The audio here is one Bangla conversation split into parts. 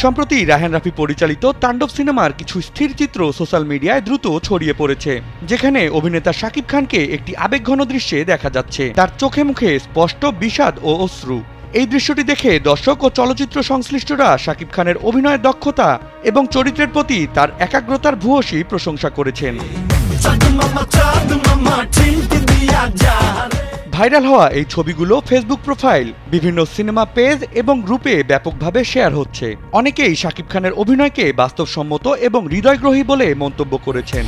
সম্প্রতি রায়হান রাফি পরিচালিত তাণ্ডব সিনেমার কিছু স্থির চিত্র সোশ্যাল মিডিয়ায় দ্রুত ছড়িয়ে পড়েছে, যেখানে অভিনেতা শাকিব খানকে একটি আবেগঘন দৃশ্যে দেখা যাচ্ছে। তার চোখে মুখে স্পষ্ট বিষাদ ও অশ্রু। এই দৃশ্যটি দেখে দর্শক ও চলচ্চিত্র সংশ্লিষ্টরা শাকিব খানের অভিনয়ের দক্ষতা এবং চরিত্রের প্রতি তার একাগ্রতার ভূয়সী প্রশংসা করেছেন। ভাইরাল হওয়া এই ছবিগুলো ফেসবুক প্রোফাইল, বিভিন্ন সিনেমা পেজ এবং গ্রুপে ব্যাপকভাবে শেয়ার হচ্ছে। অনেকেই শাকিব খানের অভিনয়কে বাস্তবসম্মত এবং হৃদয়গ্রহী বলে মন্তব্য করেছেন।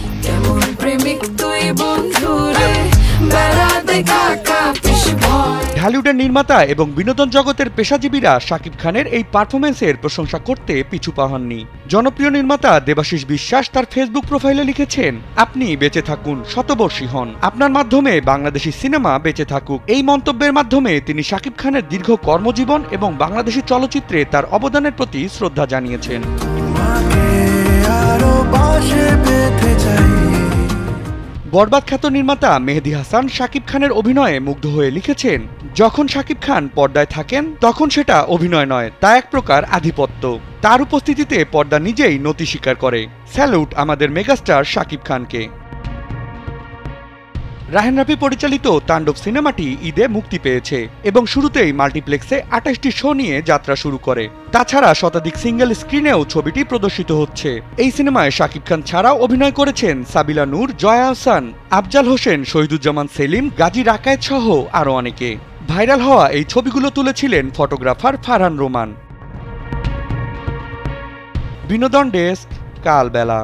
ঢালিউডের নির্মাতা এবং বিনোদন জগতের পেশাজীবীরা শাকিব খানের এই পারফরমেন্সের প্রশংসা করতে পিছু পা হননি। জনপ্রিয় নির্মাতা দেবাশিস বিশ্বাস তার ফেসবুক প্রোফাইলে লিখেছেন, আপনি বেঁচে থাকুন, শতবর্ষী হন, আপনার মাধ্যমে বাংলাদেশি সিনেমা বেঁচে থাকুক। এই মন্তব্যের মাধ্যমে তিনি শাকিব খানের দীর্ঘ কর্মজীবন এবং বাংলাদেশি চলচ্চিত্রে তার অবদানের প্রতি শ্রদ্ধা জানিয়েছেন। বরবাদ খ্যাত নির্মাতা মেহেদী হাসান শাকিব খানের অভিনয়ে মুগ্ধ হয়ে লিখেছেন, যখন শাকিব খান পর্দায় থাকেন তখন সেটা অভিনয় নয়, তা এক প্রকার আধিপত্য। তার উপস্থিতিতে পর্দা নিজেই নতি স্বীকার করে। স্যালুট আমাদের মেগাস্টার শাকিব খানকে। রায়হান রাফি পরিচালিত তাণ্ডব সিনেমাটি ঈদে মুক্তি পেয়েছে এবং শুরুতেই মাল্টিপ্লেক্সে ২৮টি শো নিয়ে যাত্রা শুরু করে। তাছাড়া শতাধিক সিঙ্গেল স্ক্রিনেও ছবিটি প্রদর্শিত হচ্ছে। এই সিনেমায় শাকিব খান ছাড়াও অভিনয় করেছেন সাবিলা নূর, জয়া আহসান, আফজাল হোসেন, শহীদুজ্জামান সেলিম, গাজী রাকায়েত সহ আরও অনেকে। ভাইরাল হওয়া এই ছবিগুলো তুলেছিলেন ফটোগ্রাফার ফারহান রোমান। বিনোদন ডেস্ক, কালবেলা।